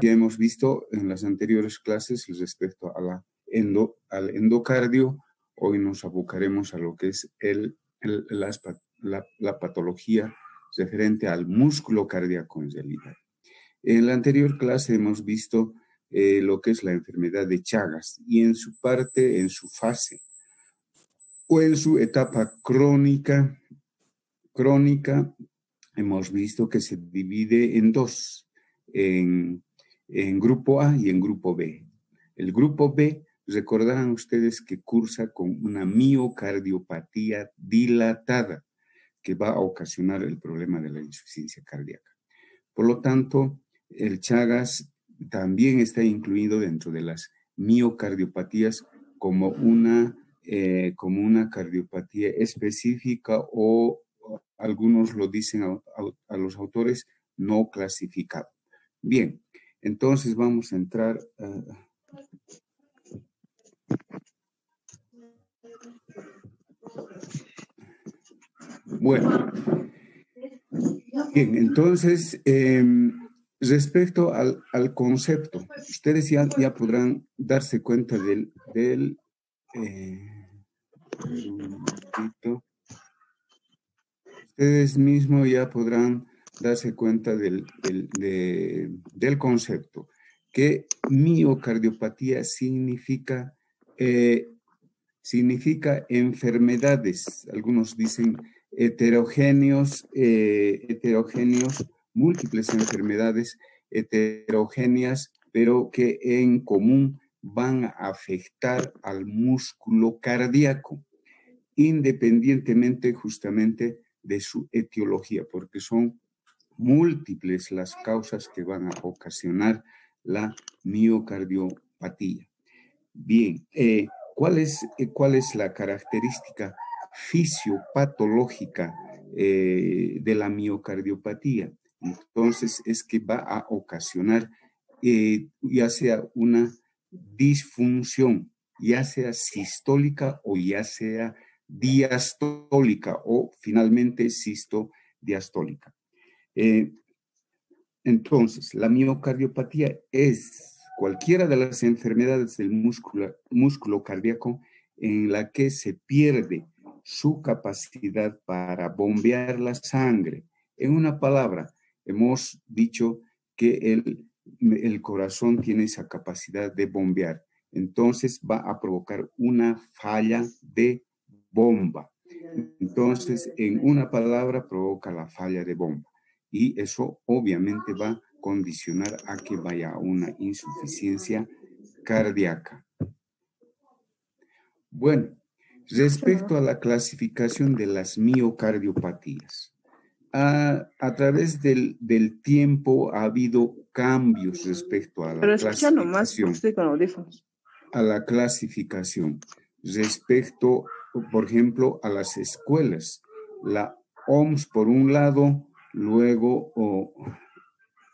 Ya hemos visto en las anteriores clases respecto a al endocardio. Hoy nos abocaremos a lo que es la patología referente al músculo cardíaco en realidad. En la anterior clase hemos visto lo que es la enfermedad de Chagas y en su parte, en su fase o en su etapa crónica, hemos visto que se divide en dos, en grupo A y en grupo B. El grupo B, recordarán ustedes que cursa con una miocardiopatía dilatada que va a ocasionar el problema de la insuficiencia cardíaca. Por lo tanto, el Chagas también está incluido dentro de las miocardiopatías como una cardiopatía específica o algunos lo dicen a los autores no clasificado. Bien, entonces vamos a entrar. Bueno, bien, entonces, respecto al concepto, ustedes ya podrán darse cuenta ustedes mismos ya podrán darse cuenta del concepto, que miocardiopatía significa enfermedades, algunos dicen heterogéneos, múltiples enfermedades heterogéneas, pero que en común van a afectar al músculo cardíaco, independientemente justamente de su etiología, porque son múltiples las causas que van a ocasionar la miocardiopatía. Bien, ¿cuál es la característica fisiopatológica de la miocardiopatía? Entonces, es que va a ocasionar ya sea una disfunción, ya sea sistólica o ya sea diastólica o finalmente sistodiastólica. Entonces, la miocardiopatía es cualquiera de las enfermedades del músculo cardíaco en la que se pierde su capacidad para bombear la sangre. En una palabra, hemos dicho que el corazón tiene esa capacidad de bombear. Entonces, va a provocar una falla de bomba. Entonces, en una palabra, provoca la falla de bomba. Y eso obviamente va a condicionar a que vaya a una insuficiencia cardíaca. Bueno, respecto a la clasificación de las miocardiopatías, a través del tiempo ha habido cambios respecto a la clasificación. A la clasificación respecto, por ejemplo, a las escuelas. La OMS por un lado, luego,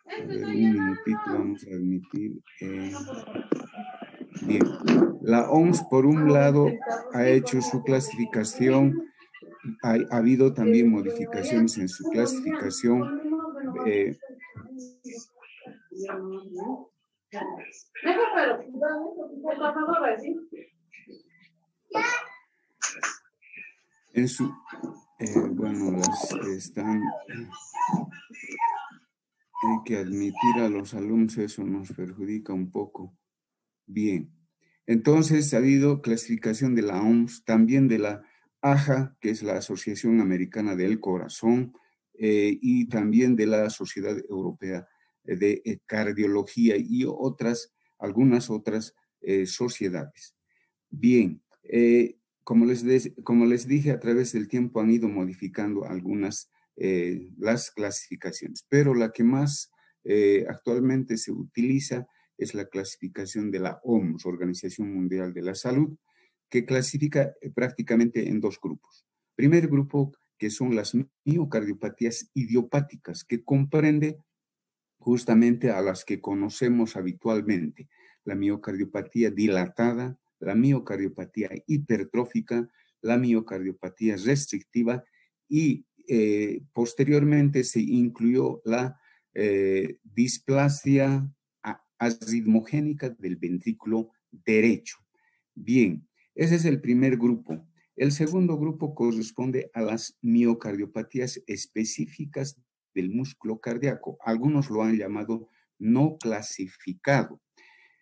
a ver, un minutito, vamos a admitir. Bien, la OMS por un lado ha hecho su clasificación, ha habido también modificaciones en su clasificación. En su, bueno, las que están, hay que admitir a los alumnos, eso nos perjudica un poco. Bien, entonces ha habido clasificación de la OMS, también de la AJA, que es la Asociación Americana del Corazón, y también de la Sociedad Europea de Cardiología y algunas otras sociedades. Bien, como les dije, a través del tiempo han ido modificando algunas las clasificaciones, pero la que más actualmente se utiliza es la clasificación de la OMS, Organización Mundial de la Salud, que clasifica prácticamente en dos grupos. Primer grupo, que son las miocardiopatías idiopáticas, que comprende justamente a las que conocemos habitualmente, la miocardiopatía dilatada, la miocardiopatía hipertrófica, la miocardiopatía restrictiva y posteriormente se incluyó la displasia arritmogénica del ventrículo derecho. Bien, ese es el primer grupo. El segundo grupo corresponde a las miocardiopatías específicas del músculo cardíaco. Algunos lo han llamado no clasificado.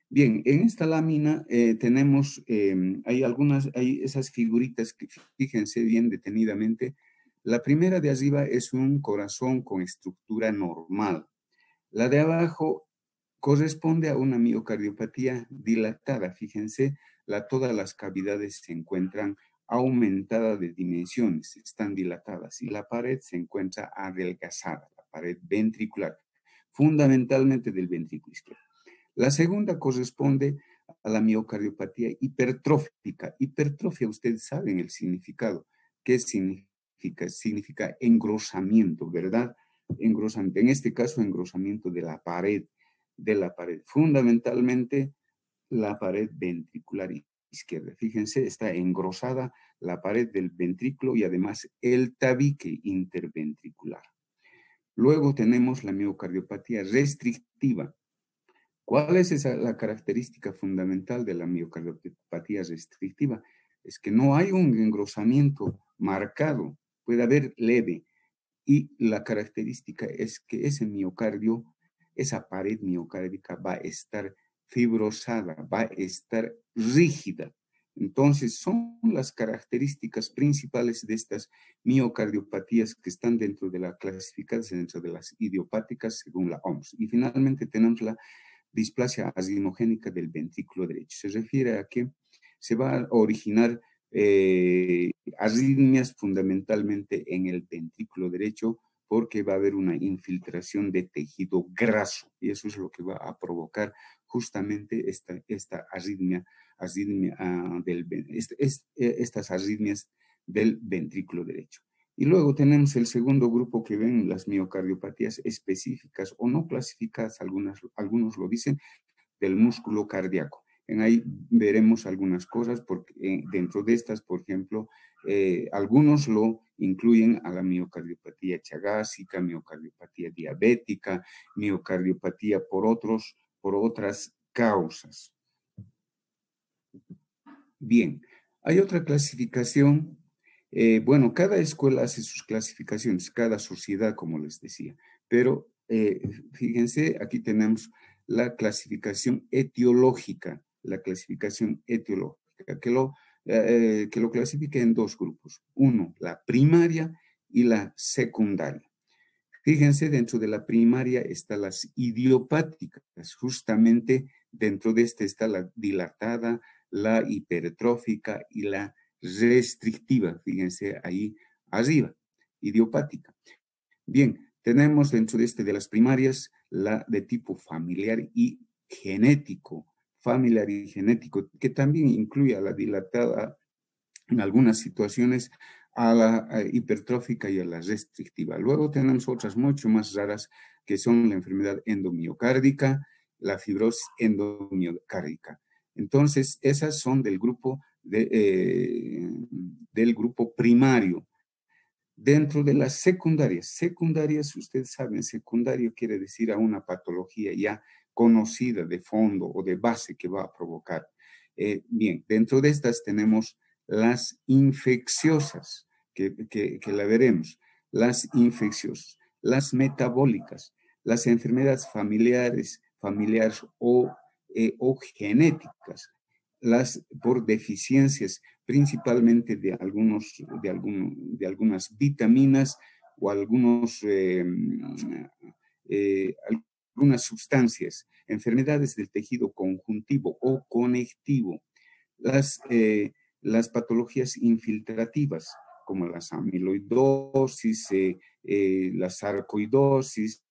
Bien, en esta lámina tenemos, hay esas figuritas que fíjense bien detenidamente. La primera de arriba es un corazón con estructura normal. La de abajo corresponde a una miocardiopatía dilatada. Fíjense, todas las cavidades se encuentran aumentadas de dimensiones, están dilatadas y la pared se encuentra adelgazada, la pared ventricular, fundamentalmente del ventrículo izquierdo. La segunda corresponde a la miocardiopatía hipertrófica. Hipertrofia, ustedes saben el significado. ¿Qué significa? Significa engrosamiento, ¿verdad? Engrosamiento, en este caso, engrosamiento de la pared, fundamentalmente la pared ventricular izquierda. Fíjense, está engrosada la pared del ventrículo y además el tabique interventricular. Luego tenemos la miocardiopatía restrictiva. ¿Cuál es la característica fundamental de la miocardiopatía restrictiva? Es que no hay un engrosamiento marcado, puede haber leve, y la característica es que ese miocardio, esa pared miocárdica va a estar fibrosada, va a estar rígida. Entonces, son las características principales de estas miocardiopatías que están dentro de la clasificadas dentro de las idiopáticas según la OMS. Y finalmente tenemos la displasia arritmogénica del ventrículo derecho. Se refiere a que se va a originar arritmias fundamentalmente en el ventrículo derecho porque va a haber una infiltración de tejido graso y eso es lo que va a provocar justamente esta arritmia estas arritmias del ventrículo derecho. Y luego tenemos el segundo grupo que ven las miocardiopatías específicas o no clasificadas, algunos lo dicen, del músculo cardíaco. En ahí veremos algunas cosas, porque dentro de estas, por ejemplo, algunos lo incluyen a la miocardiopatía chagásica, miocardiopatía diabética, miocardiopatía por otras causas. Bien, hay otra clasificación. Bueno, cada escuela hace sus clasificaciones, cada sociedad, como les decía, pero fíjense, aquí tenemos la clasificación etiológica, que lo clasifica en dos grupos. Uno, la primaria y la secundaria. Fíjense, dentro de la primaria están las idiopáticas, justamente dentro de esta está la dilatada, la hipertrófica y la restrictiva, fíjense ahí arriba, idiopática. Bien, tenemos dentro de las primarias la de tipo familiar y genético, que también incluye a la dilatada en algunas situaciones, a la hipertrófica y a la restrictiva. Luego tenemos otras mucho más raras que son la enfermedad endomiocárdica, la fibrosis endomiocárdica. Entonces, esas son del grupo primario. Dentro de las secundarias, ustedes saben, secundario quiere decir a una patología ya conocida de fondo o de base que va a provocar. Bien, dentro de estas tenemos las infecciosas, que la veremos, las infecciosas, las metabólicas, las enfermedades familiares o genéticas, las por deficiencias principalmente de algunas vitaminas o algunas sustancias, enfermedades del tejido conjuntivo o conectivo, las patologías infiltrativas, como la amiloidosis, la sarcoidosis,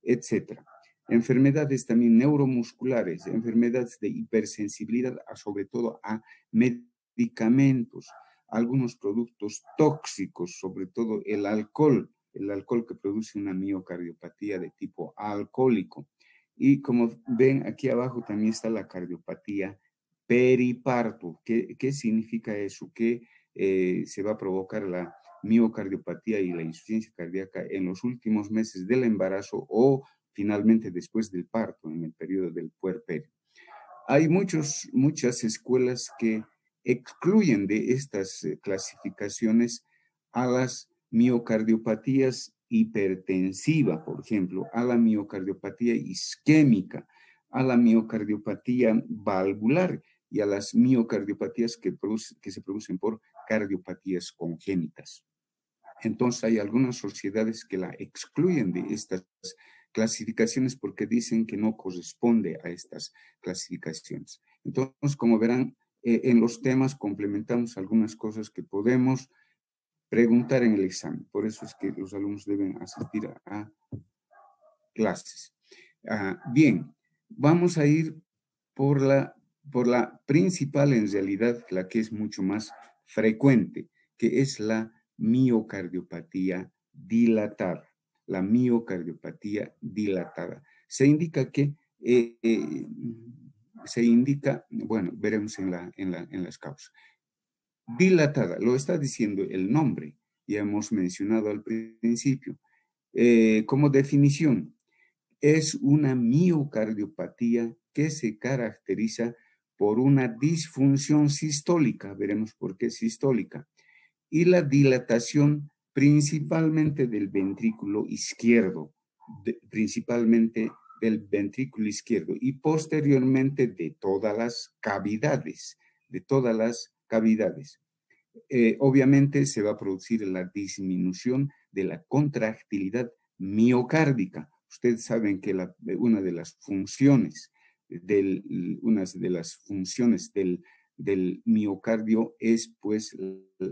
etc. Enfermedades también neuromusculares, enfermedades de hipersensibilidad, sobre todo a medicamentos, algunos productos tóxicos, sobre todo el alcohol que produce una miocardiopatía de tipo alcohólico. Y como ven, aquí abajo también está la cardiopatía periparto. ¿Qué significa eso? Que se va a provocar la miocardiopatía y la insuficiencia cardíaca en los últimos meses del embarazo o finalmente después del parto, en el periodo del puerperio. Hay muchas escuelas que excluyen de estas clasificaciones a las miocardiopatías hipertensiva, por ejemplo, a la miocardiopatía isquémica, a la miocardiopatía valvular y a las miocardiopatías que se producen por cardiopatías congénitas. Entonces hay algunas sociedades que la excluyen de estas clasificaciones porque dicen que no corresponde a estas clasificaciones. Entonces, como verán, en los temas complementamos algunas cosas que podemos preguntar en el examen. Por eso es que los alumnos deben asistir a clases. Bien, vamos a ir por la principal, en realidad, la que es mucho más frecuente, que es la miocardiopatía dilatada. La miocardiopatía dilatada. Se indica que, bueno, veremos en las causas. Dilatada, lo está diciendo el nombre, ya hemos mencionado al principio. Como definición, es una miocardiopatía que se caracteriza por una disfunción sistólica, veremos por qué sistólica, y la dilatación principalmente del ventrículo izquierdo, principalmente del ventrículo izquierdo y posteriormente de todas las cavidades, obviamente se va a producir la disminución de la contractilidad miocárdica. Ustedes saben que una de las funciones del miocardio es pues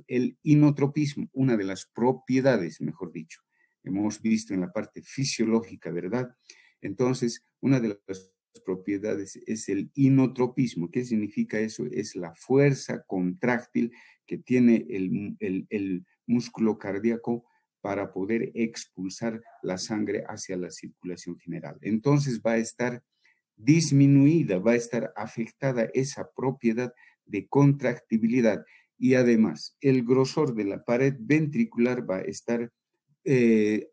el inotropismo, una de las propiedades, mejor dicho. Hemos visto en la parte fisiológica, ¿verdad? Entonces, una de las propiedades es el inotropismo. ¿Qué significa eso? Es la fuerza contráctil que tiene el músculo cardíaco para poder expulsar la sangre hacia la circulación general. Entonces va a estar disminuida, va a estar afectada esa propiedad de contractibilidad y además el grosor de la pared ventricular va a estar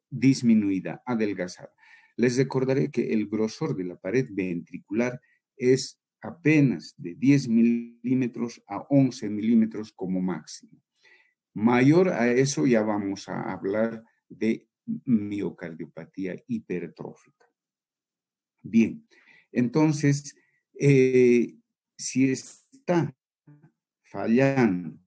disminuida, adelgazada. Les recordaré que el grosor de la pared ventricular es apenas de 10 milímetros a 11 milímetros como máximo. Mayor a eso ya vamos a hablar de miocardiopatía hipertrófica. Bien, entonces, si está fallando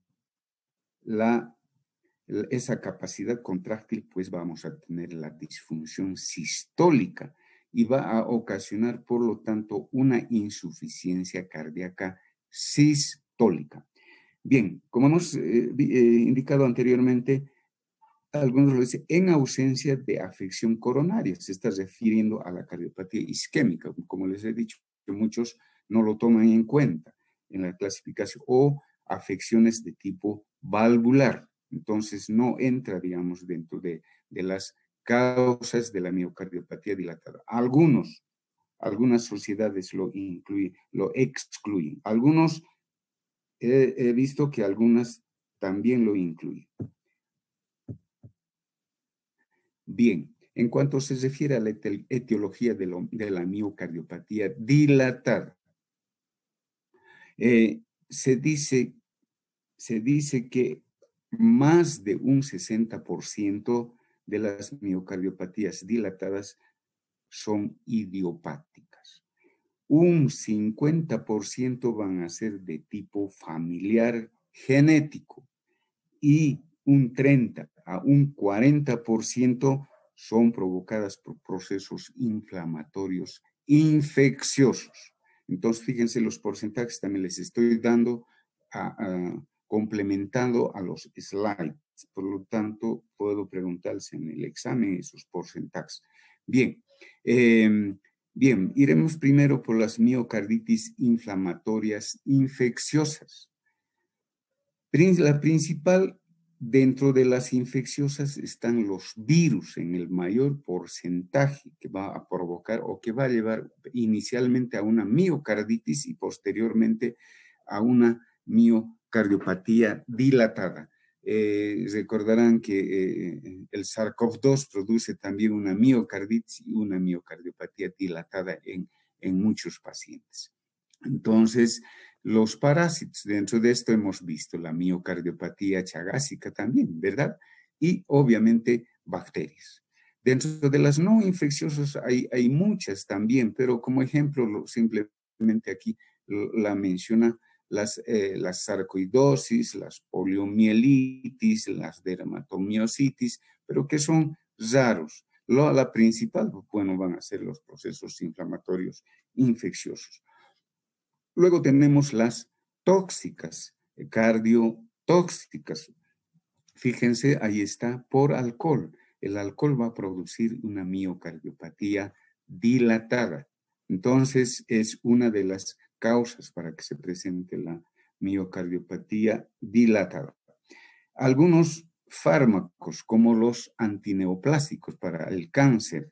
esa capacidad contráctil, pues vamos a tener la disfunción sistólica y va a ocasionar, por lo tanto, una insuficiencia cardíaca sistólica. Bien, como hemos indicado anteriormente, algunos lo dicen en ausencia de afección coronaria, se está refiriendo a la cardiopatía isquémica, como les he dicho, que muchos no lo toman en cuenta en la clasificación, o afecciones de tipo valvular. Entonces no entra, digamos, dentro de las causas de la miocardiopatía dilatada. Algunas sociedades lo incluyen, lo excluyen. Algunos, he visto que algunas también lo incluyen. Bien, en cuanto se refiere a la etiología de la miocardiopatía dilatada, se dice que más de un 60% de las miocardiopatías dilatadas son idiopáticas. Un 50% van a ser de tipo familiar genético y un 30 a un 40% son provocadas por procesos inflamatorios infecciosos. Entonces, fíjense, los porcentajes también les estoy dando, complementando a los slides. Por lo tanto, puedo preguntarse en el examen esos porcentajes. Bien, iremos primero por las miocarditis inflamatorias infecciosas. La principal, dentro de las infecciosas están los virus en el mayor porcentaje que va a provocar o que va a llevar inicialmente a una miocarditis y posteriormente a una miocardiopatía dilatada. Recordarán que el SARS-CoV-2 produce también una miocarditis y una miocardiopatía dilatada en muchos pacientes. Entonces, los parásitos, dentro de esto hemos visto la miocardiopatía chagásica también, ¿verdad? Y obviamente bacterias. Dentro de las no infecciosas hay muchas también, pero como ejemplo simplemente aquí la menciona las sarcoidosis, las poliomielitis, las dermatomiositis, pero que son raros. La principal, bueno, van a ser los procesos inflamatorios infecciosos. Luego tenemos las tóxicas, cardiotóxicas. Fíjense, ahí está, por alcohol. El alcohol va a producir una miocardiopatía dilatada. Entonces, es una de las causas para que se presente la miocardiopatía dilatada. Algunos fármacos, como los antineoplásicos para el cáncer,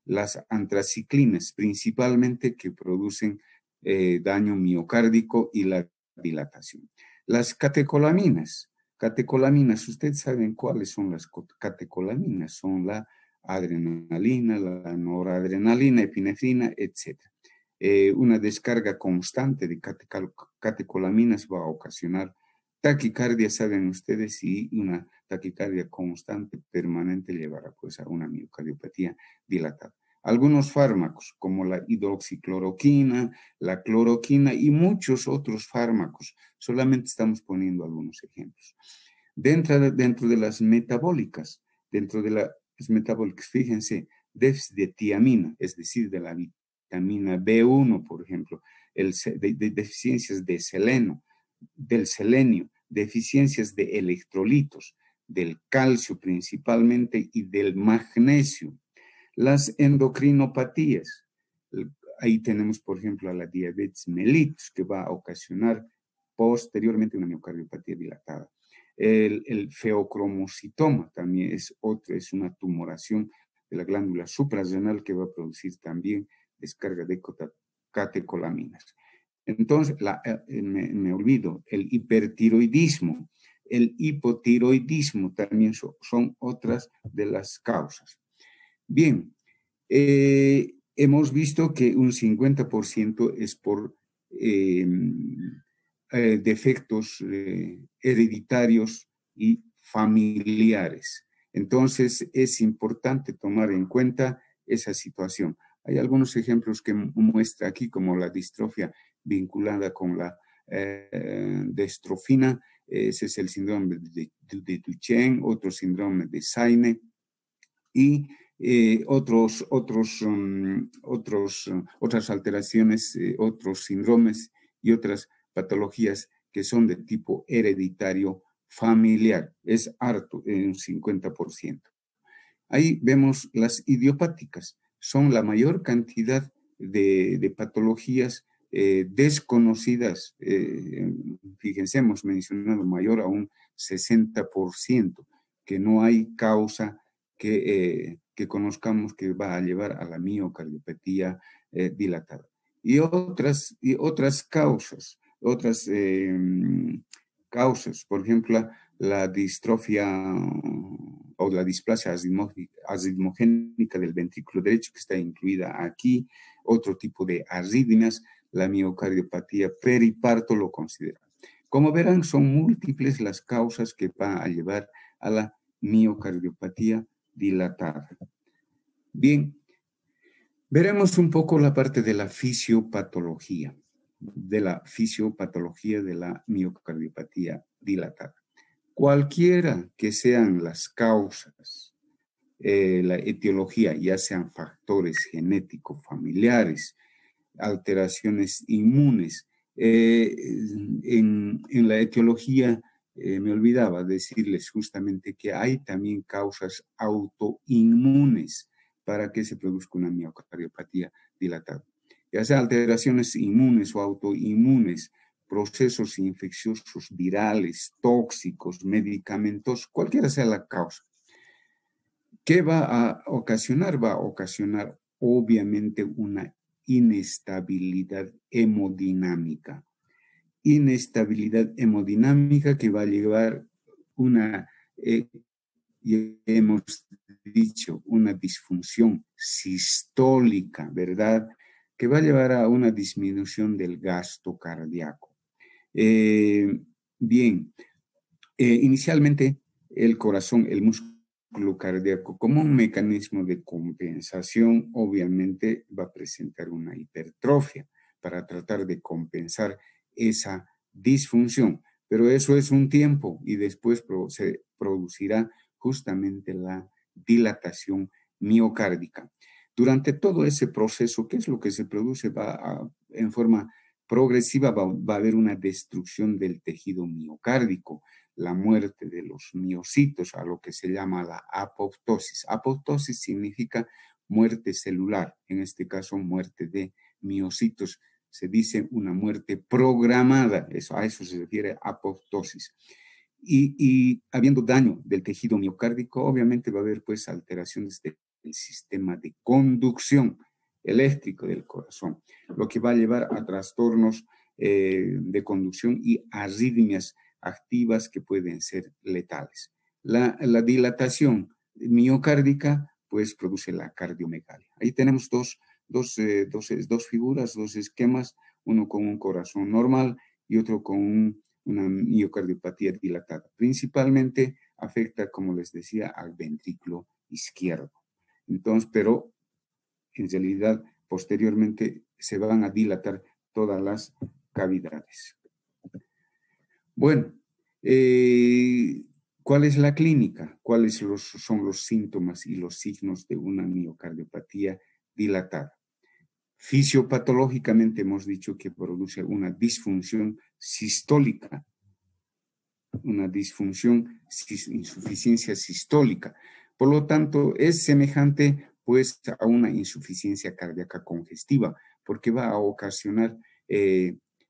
las antraciclinas, principalmente, que producen daño miocárdico y la dilatación. Las catecolaminas. Catecolaminas, ustedes saben cuáles son las catecolaminas, son la adrenalina, la noradrenalina, epinefrina, etc. Una descarga constante de catecolaminas va a ocasionar taquicardia, saben ustedes, y una taquicardia constante, permanente, llevará pues a una miocardiopatía dilatada. Algunos fármacos como la hidroxicloroquina, la cloroquina y muchos otros fármacos. Solamente estamos poniendo algunos ejemplos. Dentro de las metabólicas, fíjense, déficit de tiamina, es decir, de la vitamina B1, por ejemplo, deficiencias de del selenio, deficiencias de electrolitos, del calcio principalmente y del magnesio. Las endocrinopatías, ahí tenemos, por ejemplo, a la diabetes mellitus, que va a ocasionar posteriormente una miocardiopatía dilatada. El feocromocitoma también es una tumoración de la glándula suprarrenal que va a producir también descarga de catecolaminas. Entonces, me olvido, el hipertiroidismo, el hipotiroidismo también son otras de las causas. Bien, hemos visto que un 50% es por defectos hereditarios y familiares. Entonces, es importante tomar en cuenta esa situación. Hay algunos ejemplos que muestra aquí, como la distrofia vinculada con la destrofina. Ese es el síndrome de Duchenne, otro síndrome de Saine y otras alteraciones, otros síndromes y otras patologías que son de tipo hereditario familiar. Es harto, un 50%. Ahí vemos las idiopáticas. Son la mayor cantidad de patologías desconocidas. Fíjense, hemos mencionado mayor a un 60%, que no hay causa que conozcamos que va a llevar a la miocardiopatía dilatada. Y otras causas, por ejemplo, la distrofia o la displasia aritmogénica del ventrículo derecho, que está incluida aquí, otro tipo de arritmias, la miocardiopatía periparto lo considera. Como verán, son múltiples las causas que van a llevar a la miocardiopatía dilatada. Bien, veremos un poco la parte de la fisiopatología de la miocardiopatía dilatada. Cualquiera que sean las causas, la etiología, ya sean factores genéticos, familiares, alteraciones inmunes, en la etiología me olvidaba decirles justamente que hay también causas autoinmunes para que se produzca una miocardiopatía dilatada. Ya sea alteraciones inmunes o autoinmunes, procesos infecciosos, virales, tóxicos, medicamentos, cualquiera sea la causa. ¿Qué va a ocasionar? Va a ocasionar obviamente una inestabilidad hemodinámica. Inestabilidad hemodinámica que va a llevar una, y hemos dicho, una disfunción sistólica, ¿verdad? Que va a llevar a una disminución del gasto cardíaco. Bien, inicialmente el corazón, el músculo cardíaco, como un mecanismo de compensación, obviamente va a presentar una hipertrofia para tratar de compensar esa disfunción. Pero eso es un tiempo y después se producirá justamente la dilatación miocárdica. Durante todo ese proceso, ¿qué es lo que se produce? En forma progresiva va a haber una destrucción del tejido miocárdico, la muerte de los miocitos, a lo que se llama la apoptosis. Apoptosis significa muerte celular, en este caso muerte de miocitos. Se dice una muerte programada, a eso se refiere apoptosis. Y habiendo daño del tejido miocárdico, obviamente va a haber pues alteraciones del sistema de conducción eléctrico del corazón, lo que va a llevar a trastornos de conducción y arritmias activas que pueden ser letales. La dilatación miocárdica pues produce la cardiomegalia. Ahí tenemos dos figuras, dos esquemas, uno con un corazón normal y otro con una miocardiopatía dilatada. Principalmente afecta, como les decía, al ventrículo izquierdo. Entonces, pero en realidad posteriormente se van a dilatar todas las cavidades. Bueno, ¿cuál es la clínica? ¿Cuáles son los síntomas y los signos de una miocardiopatía dilatada? Fisiopatológicamente hemos dicho que produce una disfunción sistólica, insuficiencia sistólica. Por lo tanto, es semejante pues a una insuficiencia cardíaca congestiva, porque va a ocasionar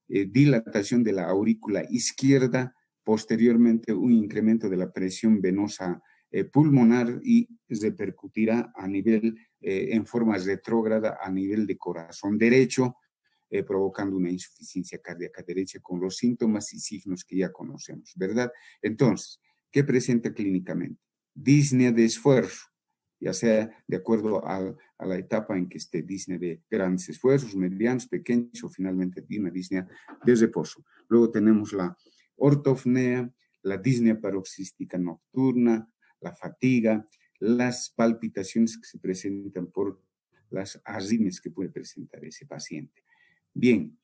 dilatación de la aurícula izquierda, posteriormente un incremento de la presión venosa pulmonar y repercutirá a nivel, en forma retrógrada a nivel de corazón derecho, provocando una insuficiencia cardíaca derecha con los síntomas y signos que ya conocemos, ¿verdad? Entonces, ¿qué presenta clínicamente? Disnea de esfuerzo, ya sea de acuerdo a la etapa en que esté, disnea de grandes esfuerzos, medianos, pequeños o finalmente una disnea de reposo. Luego tenemos la ortopnea, la disnea paroxística nocturna, la fatiga, las palpitaciones que se presentan por las arritmias que puede presentar ese paciente. Bien,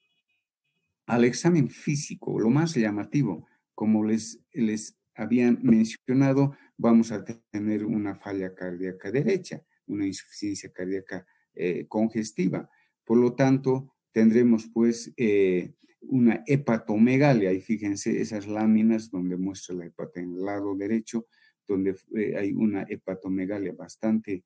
al examen físico, lo más llamativo, como les habían mencionado, vamos a tener una falla cardíaca derecha, una insuficiencia cardíaca congestiva. Por lo tanto, tendremos pues una hepatomegalia. Y fíjense esas láminas donde muestra la hepata en el lado derecho, donde hay una hepatomegalia bastante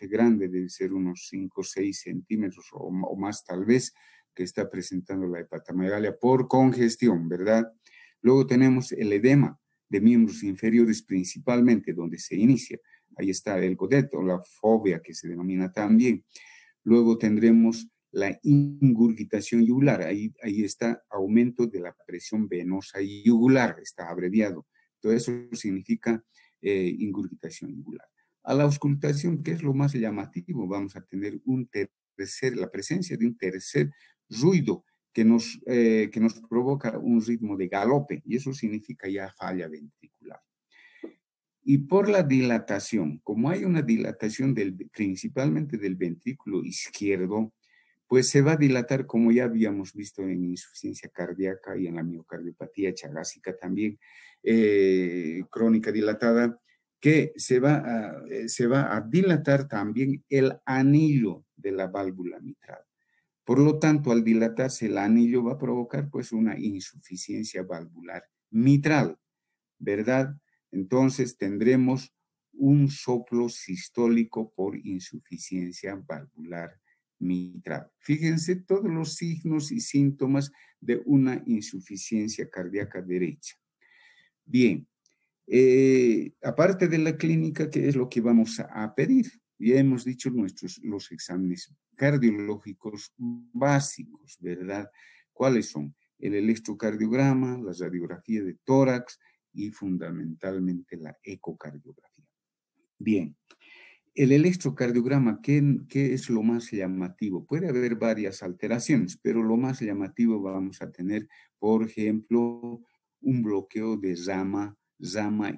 grande, debe ser unos 5 o 6 centímetros o más tal vez, que está presentando la hepatomegalia por congestión, ¿verdad? Luego tenemos el edema de miembros inferiores principalmente, donde se inicia. Ahí está el godet o la fobia, que se denomina también. Luego tendremos la ingurgitación yugular. Ahí está aumento de la presión venosa yugular, está abreviado. Todo eso significa ingurgitación yugular. A la auscultación, ¿qué es lo más llamativo? Vamos a tener la presencia de un tercer ruido que nos provoca un ritmo de galope, y eso significa ya falla ventricular. Y por la dilatación, como hay una dilatación principalmente del ventrículo izquierdo, pues se va a dilatar, como ya habíamos visto en insuficiencia cardíaca y en la miocardiopatía chagásica también, crónica dilatada, que se va a dilatar también el anillo de la válvula mitral. Por lo tanto, al dilatarse el anillo va a provocar pues una insuficiencia valvular mitral, ¿verdad? Entonces tendremos un soplo sistólico por insuficiencia valvular mitral. Fíjense todos los signos y síntomas de una insuficiencia cardíaca derecha. Bien, aparte de la clínica, ¿qué es lo que vamos a pedir? Ya hemos dicho los exámenes cardiológicos básicos, ¿verdad? ¿Cuáles son? El electrocardiograma, la radiografía de tórax y fundamentalmente la ecocardiografía. Bien, el electrocardiograma, ¿qué es lo más llamativo? Puede haber varias alteraciones, pero lo más llamativo vamos a tener, por ejemplo, un bloqueo de rama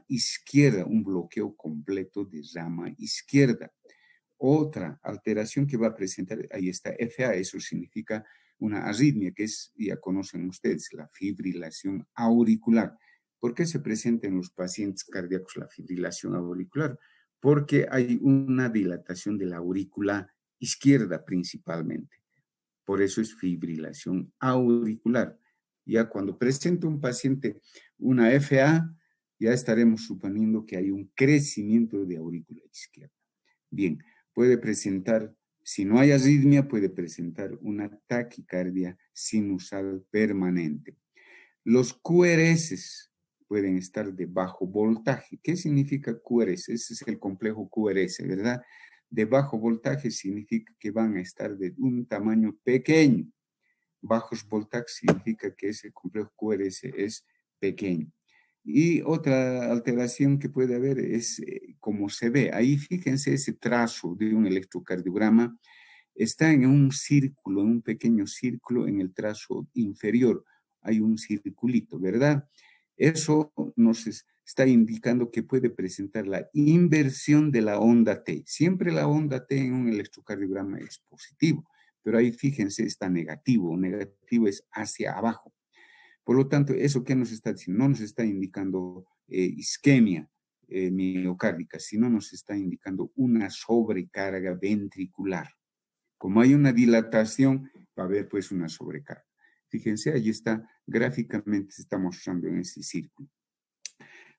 izquierda, un bloqueo completo de rama izquierda. Otra alteración que va a presentar, ahí está FA, eso significa una arritmia, que es, ya conocen ustedes, la fibrilación auricular. ¿Por qué se presenta en los pacientes cardíacos la fibrilación auricular? Porque hay una dilatación de la aurícula izquierda principalmente. Por eso es fibrilación auricular. Ya cuando presenta un paciente una FA, ya estaremos suponiendo que hay un crecimiento de aurícula izquierda. Bien, puede presentar, si no hay arritmia, puede presentar una taquicardia sinusal permanente. Los QRS pueden estar de bajo voltaje. ¿Qué significa QRS? Ese es el complejo QRS, ¿verdad? De bajo voltaje significa que van a estar de un tamaño pequeño. Bajos voltajes significa que ese complejo QRS es pequeño. Y otra alteración que puede haber es como se ve. Ahí fíjense ese trazo de un electrocardiograma. Está en un círculo, en un pequeño círculo en el trazo inferior. Hay un circulito, ¿verdad? Eso nos está indicando que puede presentar la inversión de la onda T. Siempre la onda T en un electrocardiograma es positivo, pero ahí fíjense está negativo. Negativo es hacia abajo. Por lo tanto, ¿eso qué nos está diciendo? No nos está indicando isquemia miocárdica, sino nos está indicando una sobrecarga ventricular. Como hay una dilatación, va a haber pues una sobrecarga. Fíjense, ahí está, gráficamente se está mostrando en ese círculo.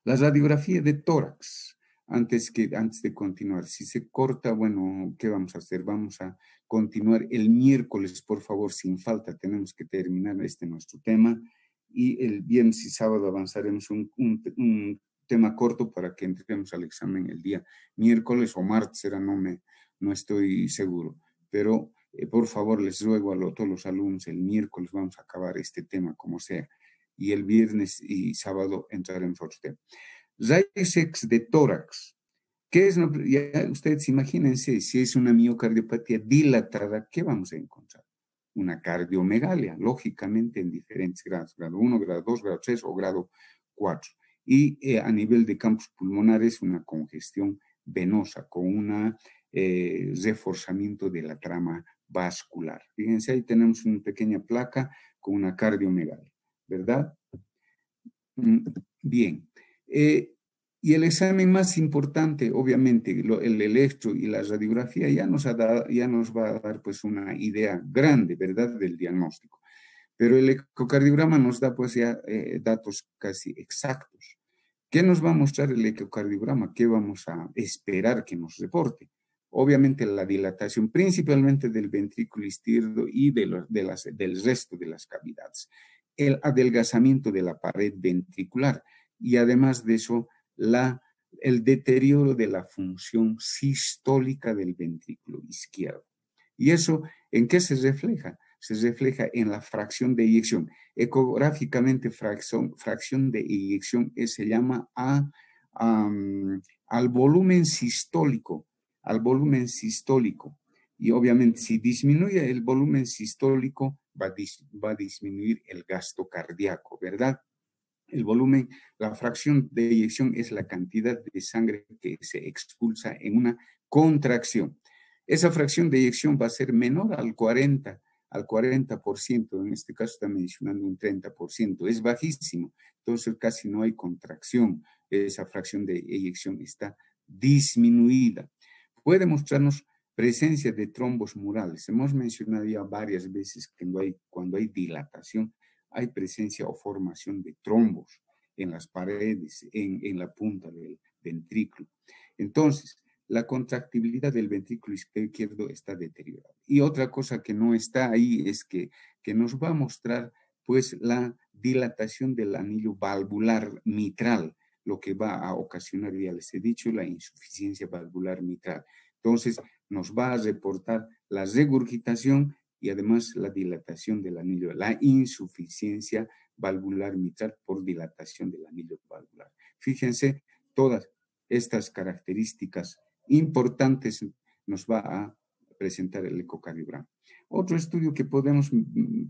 La radiografía de tórax, antes de continuar, si se corta, bueno, ¿qué vamos a hacer? Vamos a continuar el miércoles, por favor, sin falta, tenemos que terminar nuestro tema, y el viernes y sábado avanzaremos un tema corto para que entremos al examen el día miércoles o martes, no estoy seguro, pero por favor les ruego a todos los alumnos, el miércoles vamos a acabar este tema como sea, y el viernes y sábado entraremos a otro tema. Rayos X de tórax. ¿Qué es? Ya ustedes imagínense, si es una miocardiopatía dilatada, ¿qué vamos a encontrar? Una cardiomegalia, lógicamente en diferentes grados, grado 1, grado 2, grado 3 o grado 4. Y a nivel de campos pulmonares, una congestión venosa con un reforzamiento de la trama vascular. Fíjense, ahí tenemos una pequeña placa con una cardiomegalia, ¿verdad? Bien. Y el examen más importante, obviamente, el electro y la radiografía ya nos va a dar pues una idea grande, ¿verdad?, del diagnóstico. Pero el ecocardiograma nos da pues ya datos casi exactos. ¿Qué nos va a mostrar el ecocardiograma? ¿Qué vamos a esperar que nos reporte? Obviamente la dilatación principalmente del ventrículo izquierdo y del resto de las cavidades. El adelgazamiento de la pared ventricular y además de eso el deterioro de la función sistólica del ventrículo izquierdo. ¿Y eso en qué se refleja? Se refleja en la fracción de eyección. Ecográficamente, fracción de eyección se llama al volumen sistólico, Y obviamente, si disminuye el volumen sistólico, va a disminuir el gasto cardíaco, ¿verdad? El volumen, la fracción de eyección es la cantidad de sangre que se expulsa en una contracción. Esa fracción de eyección va a ser menor al 40%, en este caso está mencionando un 30%, es bajísimo, entonces casi no hay contracción, esa fracción de eyección está disminuida. Puede mostrarnos presencia de trombos murales. Hemos mencionado ya varias veces que cuando hay dilatación, hay presencia o formación de trombos en las paredes, en la punta del ventrículo. Entonces, la contractibilidad del ventrículo izquierdo está deteriorada. Y otra cosa que no está ahí es que nos va a mostrar pues la dilatación del anillo valvular mitral, lo que va a ocasionar, ya les he dicho, la insuficiencia valvular mitral. Entonces, nos va a reportar la regurgitación y además la dilatación del anillo, la insuficiencia valvular mitral por dilatación del anillo valvular. Fíjense, todas estas características importantes nos va a presentar el ecocardiograma. Otro estudio que podemos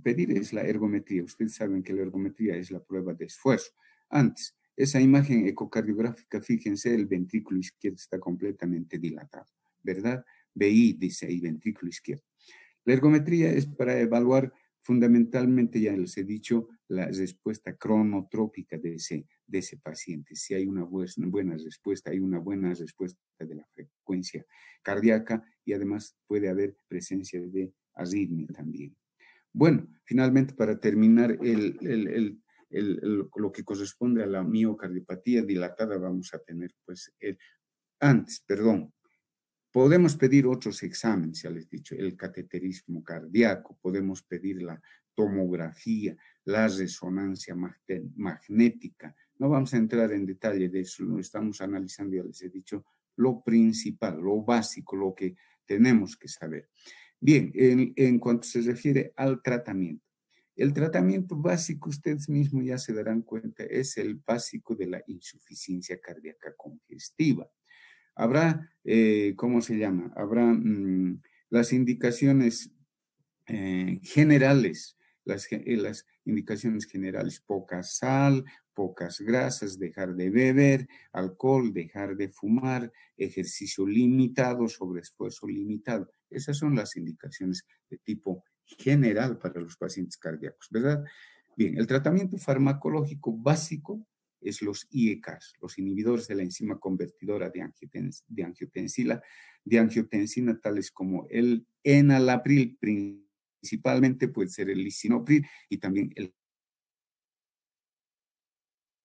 pedir es la ergometría. Ustedes saben que la ergometría es la prueba de esfuerzo. Antes, esa imagen ecocardiográfica, fíjense, el ventrículo izquierdo está completamente dilatado, ¿verdad? BI dice ahí, ventrículo izquierdo. La ergometría es para evaluar fundamentalmente, ya les he dicho, la respuesta cronotrópica de ese paciente. Si hay una buena respuesta, hay una buena respuesta de la frecuencia cardíaca y además puede haber presencia de arritmia también. Bueno, finalmente para terminar lo que corresponde a la miocardiopatía dilatada vamos a tener pues podemos pedir otros exámenes, ya les he dicho, el cateterismo cardíaco, podemos pedir la tomografía, la resonancia magnética. No vamos a entrar en detalle de eso, lo estamos analizando, ya les he dicho, lo principal, lo básico, lo que tenemos que saber. Bien, en cuanto se refiere al tratamiento, el tratamiento básico, ustedes mismos ya se darán cuenta, es el básico de la insuficiencia cardíaca congestiva. Habrá, ¿cómo se llama? Habrá las indicaciones generales, las indicaciones generales, poca sal, pocas grasas, dejar de beber, alcohol, dejar de fumar, ejercicio limitado, sobreesfuerzo limitado. Esas son las indicaciones de tipo general para los pacientes cardíacos, ¿verdad? Bien, el tratamiento farmacológico básico es los IECAs, los inhibidores de la enzima convertidora de angiotensina, tales como el enalapril, principalmente puede ser el lisinopril y también el